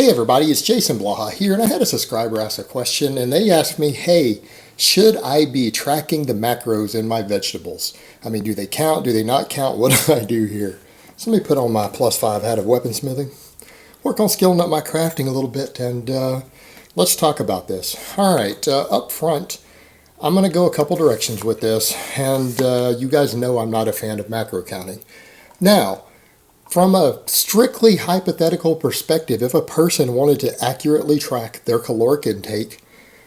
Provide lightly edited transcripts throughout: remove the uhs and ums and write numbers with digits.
Hey everybody, it's Jason Blaha here, and I had a subscriber ask a question, and they asked me, hey, should I be tracking the macros in my vegetables? I mean, do they count? Do they not count? What do I do here? So let me put on my +5 hat of weaponsmithing, work on skilling up my crafting a little bit, and let's talk about this. All right, up front, I'm going to go a couple directions with this, and you guys know I'm not a fan of macro counting. Now, from a strictly hypothetical perspective, if a person wanted to accurately track their caloric intake,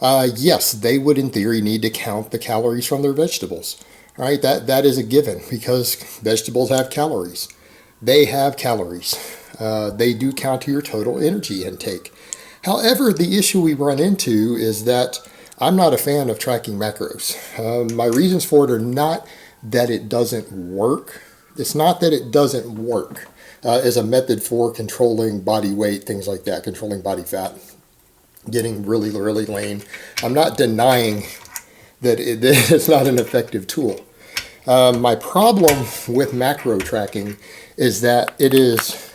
yes, they would in theory need to count the calories from their vegetables. All right, that is a given because vegetables have calories. They have calories. They do count to your total energy intake. However, the issue we run into is that I'm not a fan of tracking macros. My reasons for it are not that it doesn't work. It's not that it doesn't work as a method for controlling body weight, things like that, controlling body fat, getting really, really lean. I'm not denying that it's not an effective tool. My problem with macro tracking is that it is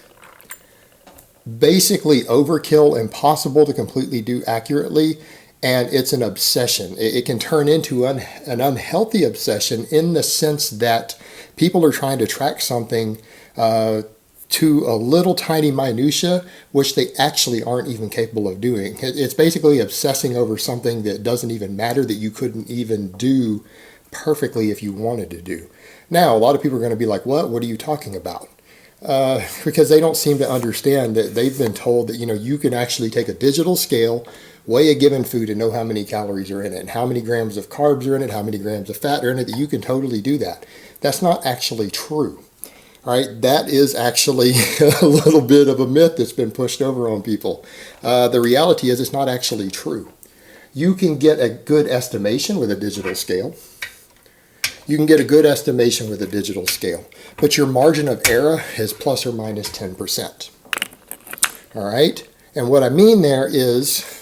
basically overkill, impossible to completely do accurately, and it's an obsession. It can turn into an unhealthy obsession in the sense that people are trying to track something to a little tiny minutia, which they actually aren't even capable of doing. It's basically obsessing over something that doesn't even matter, that you couldn't even do perfectly if you wanted to do. Now, a lot of people are going to be like, what are you talking about? Because they don't seem to understand that they've been told that, you can actually take a digital scale, weigh a given food and know how many calories are in it, and how many grams of carbs are in it, how many grams of fat are in it, that you can totally do that. That's not actually true. All right, that is actually a little bit of a myth that's been pushed over on people. The reality is it's not actually true. You can get a good estimation with a digital scale. You can get a good estimation with a digital scale, but your margin of error is plus or minus 10%. All right, and what I mean there is,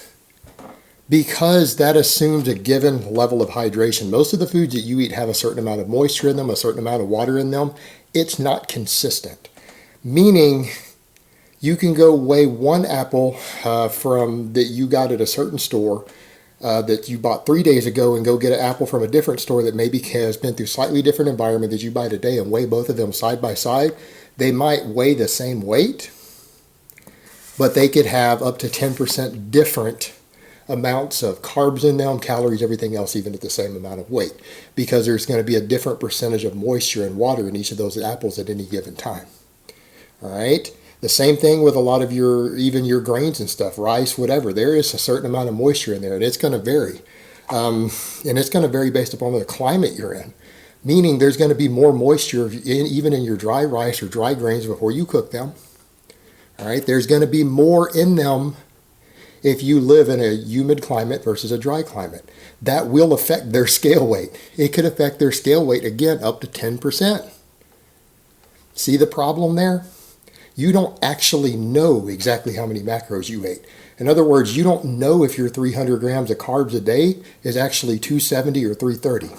because that assumes a given level of hydration. Most of the foods that you eat have a certain amount of moisture in them, a certain amount of water in them. It's not consistent. Meaning, you can go weigh one apple from that you got at a certain store that you bought 3 days ago, and go get an apple from a different store that maybe has been through slightly different environment that you buy today, and weigh both of them side by side. They might weigh the same weight, but they could have up to 10% different amounts of carbs in them, calories, everything else, even at the same amount of weight, because there's going to be a different percentage of moisture and water in each of those apples at any given time. All right. The same thing with a lot of even your grains and stuff, rice, whatever. There is a certain amount of moisture in there, and it's going to vary. And it's going to vary based upon the climate you're in. Meaning there's going to be more moisture even in your dry rice or dry grains before you cook them. All right. There's going to be more in them if you live in a humid climate versus a dry climate. That will affect their scale weight. It could affect their scale weight, again, up to 10%. See the problem there? You don't actually know exactly how many macros you ate. In other words, you don't know if your 300 grams of carbs a day is actually 270 or 330.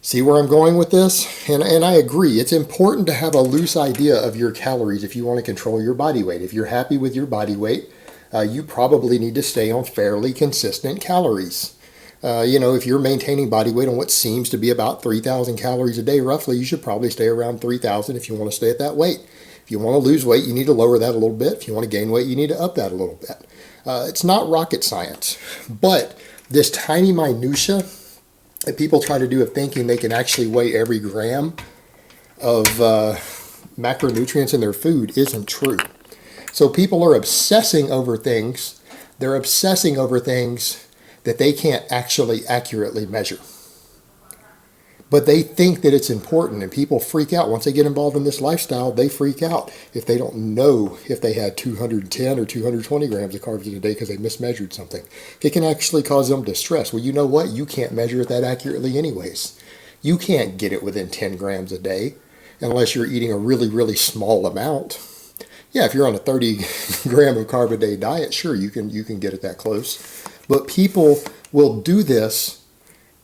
See where I'm going with this? And I agree. It's important to have a loose idea of your calories if you want to control your body weight. If you're happy with your body weight, you probably need to stay on fairly consistent calories. If you're maintaining body weight on what seems to be about 3,000 calories a day, roughly, you should probably stay around 3,000 if you want to stay at that weight. If you want to lose weight, you need to lower that a little bit. If you want to gain weight, you need to up that a little bit. It's not rocket science, but this tiny minutia that people try to do of thinking they can actually weigh every gram of macronutrients in their food isn't true. So people are obsessing over things. They're obsessing over things that they can't actually accurately measure. But they think that it's important, and people freak out. Once they get involved in this lifestyle, they freak out if they don't know if they had 210 or 220 grams of carbs in a day because they mismeasured something. It can actually cause them distress. Well, you know what? You can't measure it that accurately anyways. You can't get it within 10 grams a day unless you're eating a really, really small amount. Yeah, if you're on a 30 gram of carb a day diet, sure, you can get it that close. But people will do this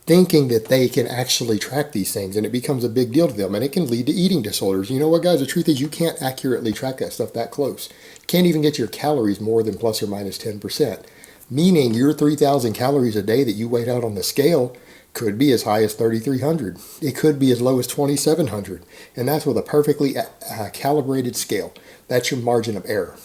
thinking that they can actually track these things, and it becomes a big deal to them, and it can lead to eating disorders. You know what, guys? The truth is you can't accurately track that stuff that close. You can't even get your calories more than plus or minus 10%, meaning your 3,000 calories a day that you weighed out on the scale could be as high as 3,300. It could be as low as 2,700, and that's with a perfectly calibrated scale. That's your margin of error.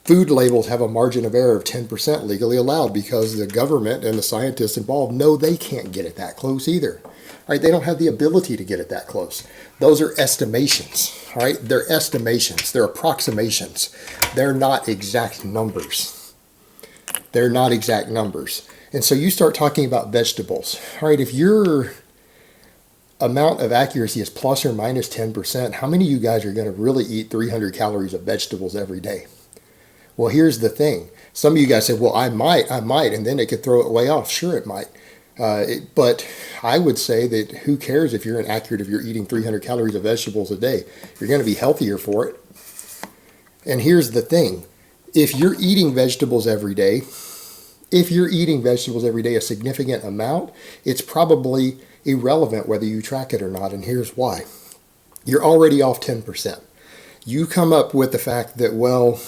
Food labels have a margin of error of 10% legally allowed because the government and the scientists involved know they can't get it that close either. All right, they don't have the ability to get it that close. Those are estimations. All right, they're estimations. They're approximations. They're not exact numbers. They're not exact numbers. And so you start talking about vegetables. All right, if your amount of accuracy is plus or minus 10%, how many of you guys are going to really eat 300 calories of vegetables every day? Well, here's the thing. Some of you guys say, well, I might, and then it could throw it way off. Sure, it might. But I would say that who cares if you're inaccurate if you're eating 300 calories of vegetables a day? You're going to be healthier for it. And here's the thing. If you're eating vegetables every day, a significant amount, it's probably irrelevant whether you track it or not. And here's why. You're already off 10%. You come up with the fact that, well,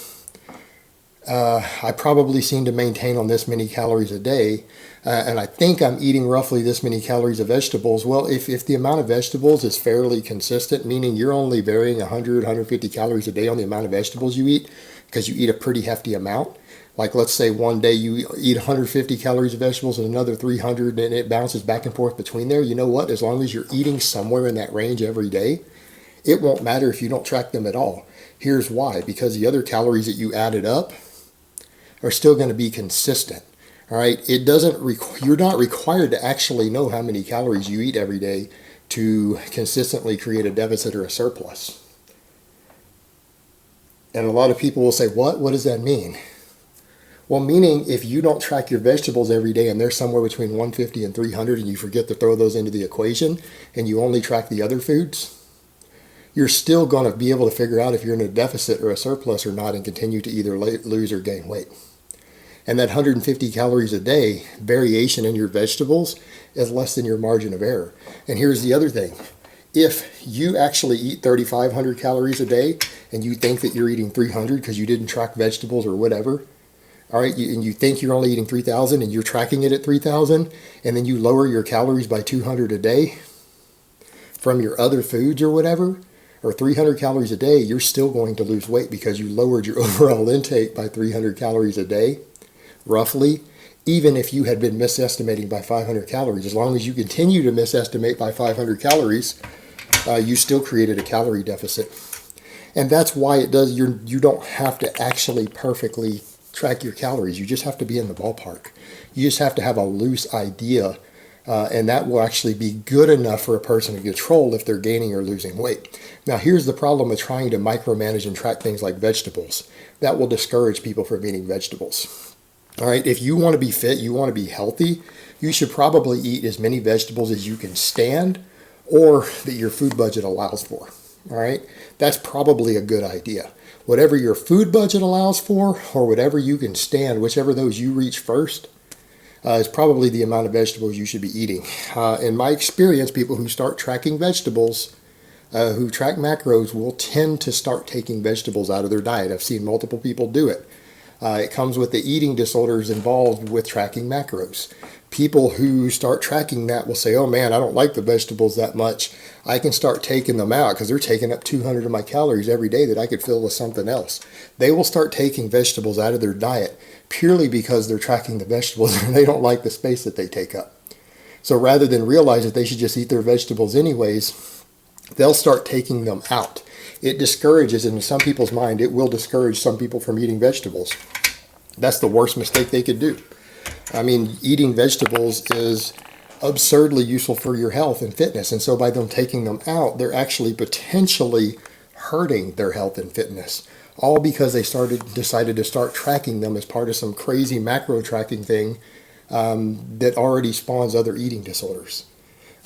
I probably seem to maintain on this many calories a day, and I think I'm eating roughly this many calories of vegetables. Well, if the amount of vegetables is fairly consistent, meaning you're only varying 100, 150 calories a day on the amount of vegetables you eat, because you eat a pretty hefty amount. Like let's say one day you eat 150 calories of vegetables and another 300, and it bounces back and forth between there. You know what? As long as you're eating somewhere in that range every day, it won't matter if you don't track them at all. Here's why. Because the other calories that you added up are still going to be consistent. All right, you're not required to actually know how many calories you eat every day to consistently create a deficit or a surplus. And a lot of people will say, what does that mean? Well, meaning if you don't track your vegetables every day and they're somewhere between 150 and 300 and you forget to throw those into the equation and you only track the other foods, you're still going to be able to figure out if you're in a deficit or a surplus or not and continue to either lose or gain weight. And that 150 calories a day variation in your vegetables is less than your margin of error. And here's the other thing. If you actually eat 3,500 calories a day and you think that you're eating 300 because you didn't track vegetables or whatever, all right, and you think you're only eating 3,000 and you're tracking it at 3,000, and then you lower your calories by 200 a day from your other foods or whatever, or 300 calories a day, you're still going to lose weight because you lowered your overall intake by 300 calories a day, roughly, even if you had been misestimating by 500 calories. As long as you continue to misestimate by 500 calories, you still created a calorie deficit. And that's why you don't have to actually perfectly track your calories. You just have to be in the ballpark. You just have to have a loose idea, and that will actually be good enough for a person to control if they're gaining or losing weight. Now, here's the problem with trying to micromanage and track things like vegetables. That will discourage people from eating vegetables. All right, if you want to be fit, you want to be healthy, you should probably eat as many vegetables as you can stand or that your food budget allows for. All right, that's probably a good idea. Whatever your food budget allows for or whatever you can stand, whichever those you reach first, is probably the amount of vegetables you should be eating. In my experience, people who start tracking vegetables, who track macros, will tend to start taking vegetables out of their diet. I've seen multiple people do it. It comes with the eating disorders involved with tracking macros. People who start tracking that will say, oh man, I don't like the vegetables that much. I can start taking them out because they're taking up 200 of my calories every day that I could fill with something else. They will start taking vegetables out of their diet purely because they're tracking the vegetables and they don't like the space that they take up. So rather than realize that they should just eat their vegetables anyways, they'll start taking them out. It discourages, and in some people's mind, it will discourage some people from eating vegetables. That's the worst mistake they could do. I mean, eating vegetables is absurdly useful for your health and fitness. And so by them taking them out, they're actually potentially hurting their health and fitness. All because they decided to start tracking them as part of some crazy macro tracking thing that already spawns other eating disorders.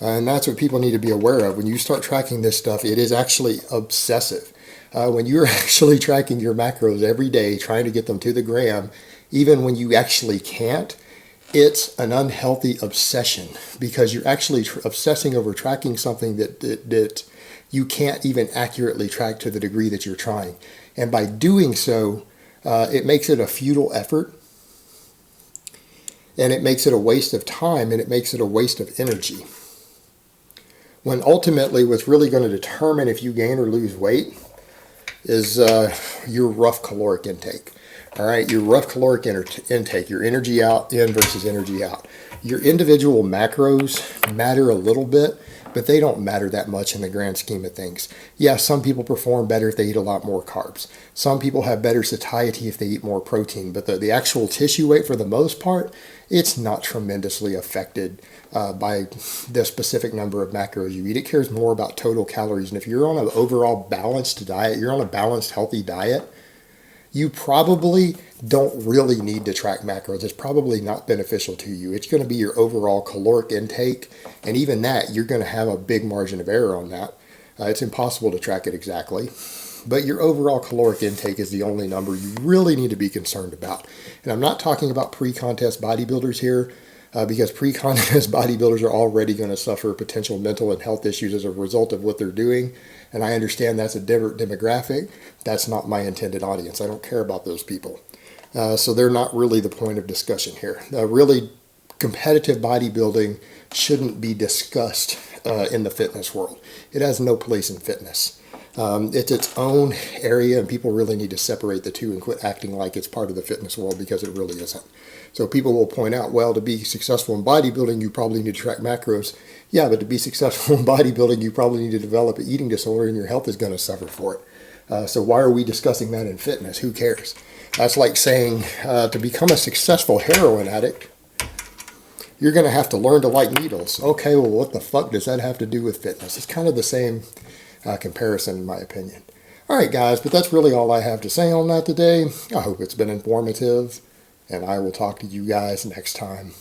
And that's what people need to be aware of. When you start tracking this stuff, it is actually obsessive. When you're actually tracking your macros every day, trying to get them to the gram, even when you actually can't, It's an unhealthy obsession because you're actually obsessing over tracking something that you can't even accurately track to the degree that you're trying. And by doing so, it makes it a futile effort, and it makes it a waste of time, and it makes it a waste of energy. When ultimately what's really going to determine if you gain or lose weight is your rough caloric intake. All right, your rough caloric intake, your energy in versus energy out. Your individual macros matter a little bit, but they don't matter that much in the grand scheme of things. Yeah, some people perform better if they eat a lot more carbs. Some people have better satiety if they eat more protein, but the actual tissue weight, for the most part, it's not tremendously affected by the specific number of macros you eat. It cares more about total calories. And if you're on an overall balanced diet, you're on a balanced, healthy diet, you probably don't really need to track macros. It's probably not beneficial to you. It's going to be your overall caloric intake. And even that, you're going to have a big margin of error on that. It's impossible to track it exactly. But your overall caloric intake is the only number you really need to be concerned about. And I'm not talking about pre-contest bodybuilders here, because pre-contest bodybuilders are already going to suffer potential mental and health issues as a result of what they're doing. And I understand that's a different demographic. That's not my intended audience. I don't care about those people. So they're not really the point of discussion here. Really, competitive bodybuilding shouldn't be discussed in the fitness world. It has no place in fitness. It's its own area, and people really need to separate the two and quit acting like it's part of the fitness world, because it really isn't. So people will point out, well, to be successful in bodybuilding, you probably need to track macros. Yeah, but to be successful in bodybuilding, you probably need to develop an eating disorder, and your health is going to suffer for it. So why are we discussing that in fitness? Who cares? That's like saying to become a successful heroin addict, you're going to have to learn to like needles. Okay, well, what the fuck does that have to do with fitness? It's kind of the same comparison, in my opinion. All right, guys, but that's really all I have to say on that today. I hope it's been informative, and I will talk to you guys next time.